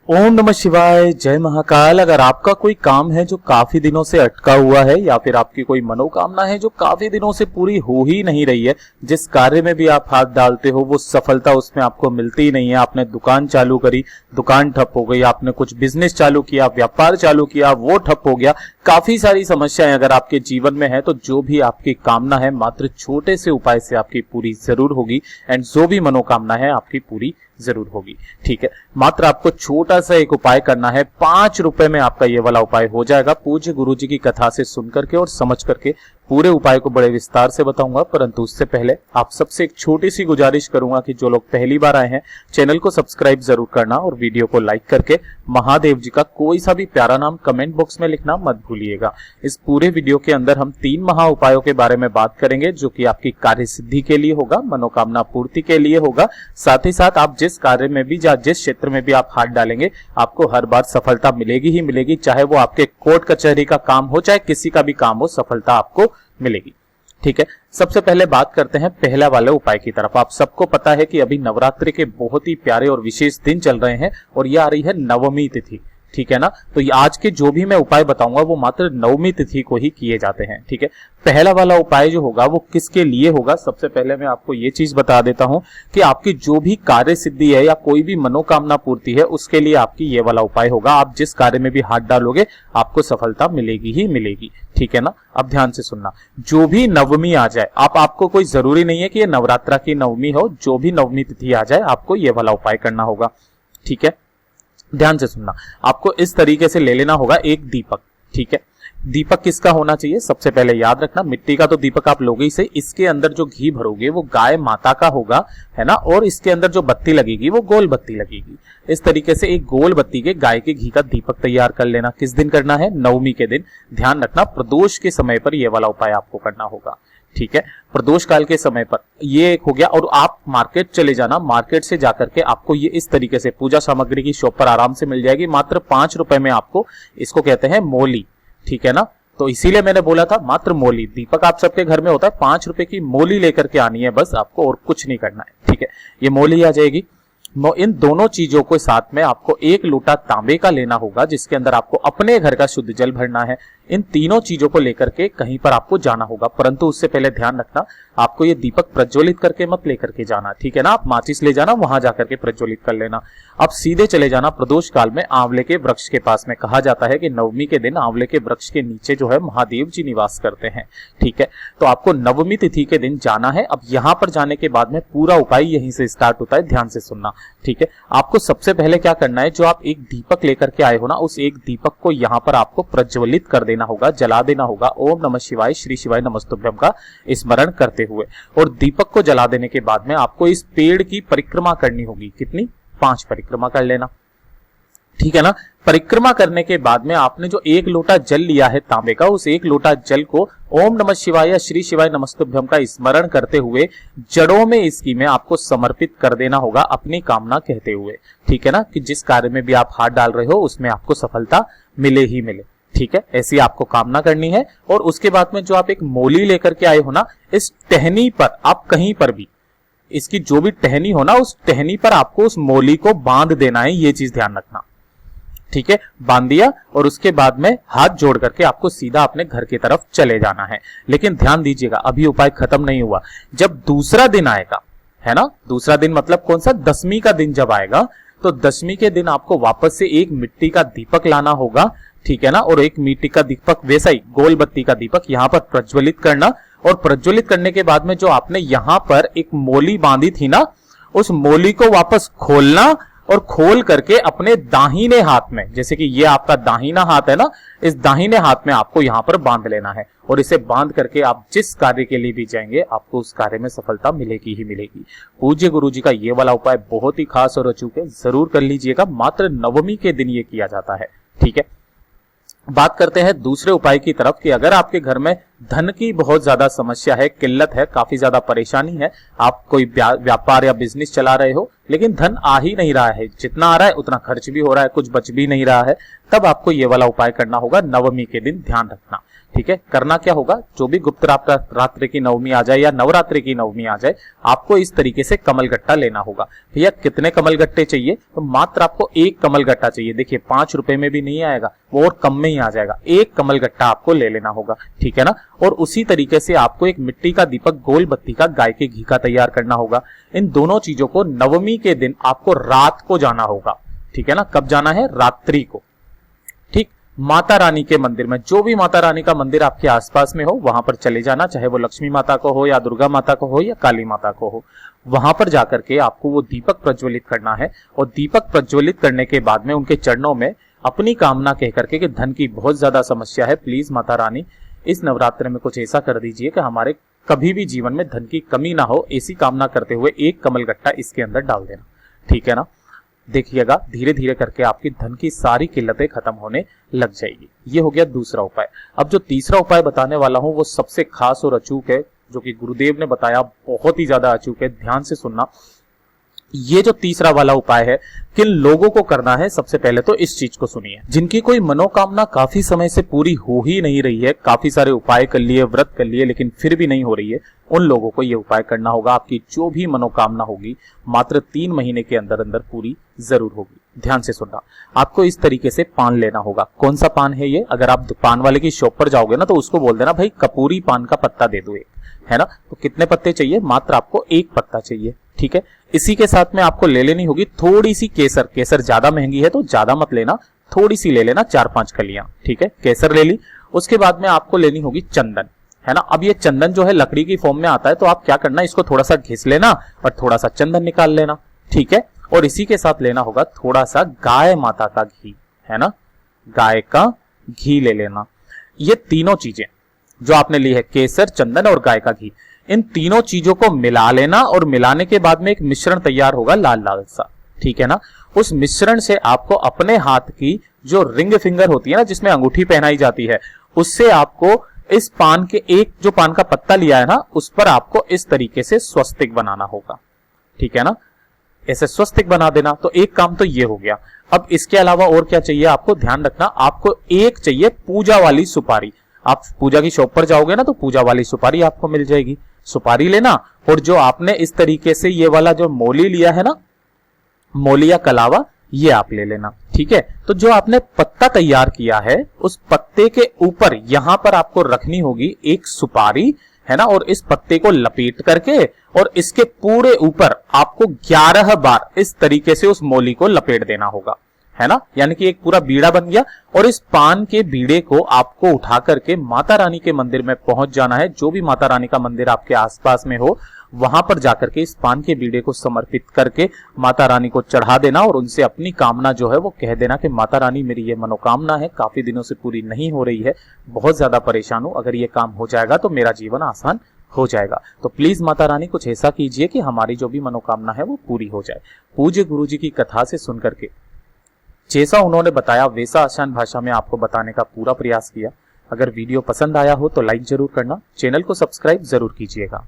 ओम नमः शिवाय, जय महाकाल। अगर आपका कोई काम है जो काफी दिनों से अटका हुआ है या फिर आपकी कोई मनोकामना है जो काफी दिनों से पूरी हो ही नहीं रही है, जिस कार्य में भी आप हाथ डालते हो वो सफलता उसमें आपको मिलती ही नहीं है। आपने दुकान चालू करी, दुकान ठप हो गई, आपने कुछ बिजनेस चालू किया, व्यापार चालू किया, वो ठप हो गया। काफी सारी समस्याएं अगर आपके जीवन में है तो जो भी आपकी कामना है मात्र छोटे से उपाय से आपकी पूरी जरूर होगी। एंड जो भी मनोकामना है आपकी पूरी जरूर होगी। ठीक है, मात्र आपको छोटा सा एक उपाय करना है, 5 रुपए में आपका ये वाला उपाय हो जाएगा। पूज्य गुरुजी की कथा से सुन करके और समझ करके पूरे उपाय को बड़े विस्तार से बताऊंगा, परंतु उससे पहले आप सबसे एक छोटी सी गुजारिश करूंगा कि जो लोग पहली बार आए हैं चैनल को सब्सक्राइब जरूर करना और वीडियो को लाइक करके महादेव जी का कोई सा भी प्यारा नाम कमेंट बॉक्स में लिखना मत भूलिएगा। इस पूरे वीडियो के अंदर हम 3 महा उपायों के बारे में बात करेंगे जो कि आपकी कार्य सिद्धि के लिए होगा, मनोकामना पूर्ति के लिए होगा। साथ ही साथ आप जिस कार्य में भी या जिस क्षेत्र में भी आप हाथ डालेंगे आपको हर बार सफलता मिलेगी ही मिलेगी। चाहे वो आपके कोर्ट कचहरी का काम हो, चाहे किसी का भी काम हो, सफलता आपको मिलेगी। ठीक है, सबसे पहले बात करते हैं पहला वाले उपाय की तरफ। आप सबको पता है कि अभी नवरात्रि के बहुत ही प्यारे और विशेष दिन चल रहे हैं और ये आ रही है नवमी तिथि। ठीक है ना, तो आज के जो भी मैं उपाय बताऊंगा वो मात्र नवमी तिथि को ही किए जाते हैं। ठीक है, पहला वाला उपाय जो होगा वो किसके लिए होगा, सबसे पहले मैं आपको ये चीज बता देता हूं कि आपकी जो भी कार्य सिद्धि है या कोई भी मनोकामना पूर्ति है उसके लिए आपकी ये वाला उपाय होगा। आप जिस कार्य में भी हाथ डालोगे आपको सफलता मिलेगी ही मिलेगी। ठीक है ना, अब ध्यान से सुनना। जो भी नवमी आ जाए, आपको कोई जरूरी नहीं है कि ये नवरात्रा की नवमी हो, जो भी नवमी तिथि आ जाए आपको ये वाला उपाय करना होगा। ठीक है, ध्यान से सुनना। आपको इस तरीके से ले लेना होगा एक दीपक। ठीक है, दीपक किसका होना चाहिए, सबसे पहले याद रखना मिट्टी का तो दीपक आप लोगे ही से। इसके अंदर जो घी भरोगे वो गाय माता का होगा, है ना, और इसके अंदर जो बत्ती लगेगी वो गोल बत्ती लगेगी। इस तरीके से एक गोल बत्ती के गाय के घी का दीपक तैयार कर लेना। किस दिन करना है, नवमी के दिन। ध्यान रखना प्रदोष के समय पर यह वाला उपाय आपको करना होगा। ठीक है, प्रदोष काल के समय पर ये एक हो गया। और आप मार्केट चले जाना, मार्केट से जाकर के आपको ये इस तरीके से पूजा सामग्री की शॉप पर आराम से मिल जाएगी। मात्र 5 रुपए में आपको, इसको कहते हैं मोली। ठीक है ना, तो इसीलिए मैंने बोला था मात्र मोली। दीपक आप सबके घर में होता है, 5 रुपए की मोली लेकर के आनी है बस आपको, और कुछ नहीं करना है। ठीक है, ये मोली आ जाएगी। इन दोनों चीजों को साथ में आपको 1 लोटा तांबे का लेना होगा जिसके अंदर आपको अपने घर का शुद्ध जल भरना है। इन तीनों चीजों को लेकर के कहीं पर आपको जाना होगा, परंतु उससे पहले ध्यान रखना आपको ये दीपक प्रज्वलित करके मत लेकर के जाना। ठीक है ना, आप माचिस ले जाना, वहां जाकर के प्रज्वलित कर लेना। अब सीधे चले जाना प्रदोष काल में आंवले के वृक्ष के पास में। कहा जाता है कि नवमी के दिन आंवले के वृक्ष के नीचे जो है महादेव जी निवास करते हैं। ठीक है, तो आपको नवमी तिथि के दिन जाना है। अब यहां पर जाने के बाद में पूरा उपाय यहीं से स्टार्ट होता है, ध्यान से सुनना। ठीक है, आपको सबसे पहले क्या करना है, जो आप एक दीपक लेकर के आए हो ना, उस एक दीपक को यहां पर आपको प्रज्वलित कर देना होगा, जला देना होगा। ओम नमः शिवाय, श्री शिवाय नमस्तुभ्यम का स्मरण करते हुए। और दीपक को जला देने के बाद में आपको इस पेड़ की परिक्रमा करनी होगी। कितनी, 5 परिक्रमा कर लेना। ठीक है ना, परिक्रमा करने के बाद में आपने जो 1 लोटा जल लिया है तांबे का, उस 1 लोटा जल को ओम नमः शिवाय या श्री शिवाय नमस्तुभ्यम का स्मरण करते हुए जड़ों में इसकी में आपको समर्पित कर देना होगा अपनी कामना कहते हुए। ठीक है ना, कि जिस कार्य में भी आप हाथ डाल रहे हो उसमें आपको सफलता मिले ही मिले। ठीक है, ऐसी आपको कामना करनी है। और उसके बाद में जो आप एक मोली लेकर के आए हो ना, इस टहनी पर आप कहीं पर भी इसकी जो भी टहनी हो ना, उस टहनी पर आपको उस मोली को बांध देना है, ये चीज ध्यान रखना। ठीक है, बांध दिया और उसके बाद में हाथ जोड़ करके आपको सीधा अपने घर की तरफ चले जाना है। लेकिन ध्यान दीजिएगा अभी उपाय खत्म नहीं हुआ। जब दूसरा दिन आएगा, है ना, दूसरा दिन मतलब कौन सा, दसवीं का दिन जब आएगा, तो दसवीं के दिन आपको वापस से एक मिट्टी का दीपक लाना होगा। ठीक है ना, और एक मिट्टी का दीपक वैसा ही गोल बत्ती का दीपक यहां पर प्रज्वलित करना। और प्रज्वलित करने के बाद में जो आपने यहां पर एक मोली बांधी थी ना, उस मोली को वापस खोलना और खोल करके अपने दाहिने हाथ में, जैसे कि ये आपका दाहिना हाथ है ना, इस दाहिने हाथ में आपको यहां पर बांध लेना है। और इसे बांध करके आप जिस कार्य के लिए भी जाएंगे आपको उस कार्य में सफलता मिलेगी ही मिलेगी। पूज्य गुरु जी का ये वाला उपाय बहुत ही खास और अचूक है, जरूर कर लीजिएगा। मात्र नवमी के दिन ये किया जाता है। ठीक है, बात करते हैं दूसरे उपाय की तरफ कि अगर आपके घर में धन की बहुत ज्यादा समस्या है, किल्लत है, काफी ज्यादा परेशानी है, आप कोई व्यापार या बिजनेस चला रहे हो लेकिन धन आ ही नहीं रहा है, जितना आ रहा है उतना खर्च भी हो रहा है, कुछ बच भी नहीं रहा है, तब आपको ये वाला उपाय करना होगा नवमी के दिन। ध्यान रखना। ठीक है। करना क्या होगा, जो भी गुप्त रात्रि की नवमी आ जाए या नवरात्रि की नवमी आ जाए, आपको इस तरीके से कमल गट्टा लेना होगा। भैया कितने कमल गट्टे चाहिए, तो मात्र आपको एक कमल गट्टा चाहिए। देखिए 5 रुपए में भी नहीं आएगा, वो और कम में ही आ जाएगा। एक कमल गट्टा आपको ले लेना होगा, ठीक है ना। और उसी तरीके से आपको एक मिट्टी का दीपक, गोल बत्ती का, गाय के घी का तैयार करना होगा। इन दोनों चीजों को नवमी के दिन आपको रात को जाना होगा, ठीक है ना। कब जाना है, रात्रि को, ठीक। माता रानी के मंदिर में, जो भी माता रानी का मंदिर आपके आसपास में हो वहां पर चले जाना, चाहे वो लक्ष्मी माता को हो या दुर्गा माता को हो या काली माता को हो। वहां पर जाकर के आपको वो दीपक प्रज्वलित करना है और दीपक प्रज्वलित करने के बाद में उनके चरणों में अपनी कामना कह करके कि धन की बहुत ज्यादा समस्या है, प्लीज माता रानी इस नवरात्र में कुछ ऐसा कर दीजिए कि हमारे कभी भी जीवन में धन की कमी ना हो, ऐसी कामना करते हुए एक कमल गट्टा इसके अंदर डाल देना, ठीक है ना। देखिएगा धीरे धीरे करके आपकी धन की सारी किल्लतें खत्म होने लग जाएगी। ये हो गया दूसरा उपाय। अब जो तीसरा उपाय बताने वाला हूं वो सबसे खास और अचूक है, जो कि गुरुदेव ने बताया, बहुत ही ज्यादा अचूक है, ध्यान से सुनना। ये जो तीसरा वाला उपाय है, किन लोगों को करना है, सबसे पहले तो इस चीज को सुनिए। जिनकी कोई मनोकामना काफी समय से पूरी हो ही नहीं रही है, काफी सारे उपाय कर लिए, व्रत कर लिए, लेकिन फिर भी नहीं हो रही है, उन लोगों को ये उपाय करना होगा। आपकी जो भी मनोकामना होगी मात्र 3 महीने के अंदर अंदर पूरी जरूर होगी। ध्यान से सुनना। आपको इस तरीके से पान लेना होगा। कौन सा पान है ये, अगर आप पान वाले की शॉप पर जाओगे ना तो उसको बोल देना भाई कपूरी पान का पत्ता दे दो एक, है ना। तो कितने पत्ते चाहिए, मात्र आपको एक पत्ता चाहिए, ठीक है। इसी के साथ में आपको ले लेनी होगी थोड़ी सी केसर। केसर ज्यादा महंगी है तो ज्यादा मत लेना, थोड़ी सी ले लेना, 4-5 कलियां, ठीक है। केसर ले ली। उसके बाद में आपको लेनी होगी चंदन, है ना। अब ये चंदन जो है लकड़ी की फॉर्म में आता है, तो आप क्या करना, इसको थोड़ा सा घिस लेना और थोड़ा सा चंदन निकाल लेना, ठीक है। और इसी के साथ लेना होगा थोड़ा सा गाय माता का घी, है ना, गाय का घी ले लेना। ये तीनों चीजें जो आपने ली है, केसर, चंदन और गाय का घी, इन तीनों चीजों को मिला लेना और मिलाने के बाद में एक मिश्रण तैयार होगा लाल लाल सा, ठीक है ना। उस मिश्रण से आपको अपने हाथ की जो रिंग फिंगर होती है ना, जिसमें अंगूठी पहनाई जाती है, उससे आपको इस पान के एक जो पान का पत्ता लिया है ना, उस पर आपको इस तरीके से स्वस्तिक बनाना होगा, ठीक है ना। ऐसे स्वस्तिक बना देना। तो एक काम तो ये हो गया। अब इसके अलावा और क्या चाहिए आपको, ध्यान रखना, आपको एक चाहिए पूजा वाली सुपारी। आप पूजा की शॉप पर जाओगे ना तो पूजा वाली सुपारी आपको मिल जाएगी। सुपारी लेना और जो आपने इस तरीके से ये वाला जो मोली लिया है ना, मोली या कलावा, ये आप ले लेना, ठीक है। तो जो आपने पत्ता तैयार किया है, उस पत्ते के ऊपर यहां पर आपको रखनी होगी एक सुपारी, है ना। और इस पत्ते को लपेट करके और इसके पूरे ऊपर आपको 11 बार इस तरीके से उस मोली को लपेट देना होगा, है ना। यानी कि एक पूरा बीड़ा बन गया। और इस पान के बीड़े को आपको उठा करके माता रानी के मंदिर में पहुंच जाना है। जो भी माता रानी का मंदिर आपके आसपास में हो, वहां पर जाकर के इस पान के बीड़े को समर्पित करके माता रानी को चढ़ा देना और उनसे अपनी कामना जो है वो कह देना कि माता रानी मेरी ये मनोकामना है, काफी दिनों से पूरी नहीं हो रही है, बहुत ज्यादा परेशान हूं, अगर ये काम हो जाएगा तो मेरा जीवन आसान हो जाएगा। तो प्लीज माता रानी कुछ ऐसा कीजिए कि हमारी जो भी मनोकामना है वो पूरी हो जाए। पूज्य गुरु जी की कथा से सुनकर के जैसा उन्होंने बताया वैसा आसान भाषा में आपको बताने का पूरा प्रयास किया। अगर वीडियो पसंद आया हो तो लाइक जरूर करना, चैनल को सब्सक्राइब जरूर कीजिएगा।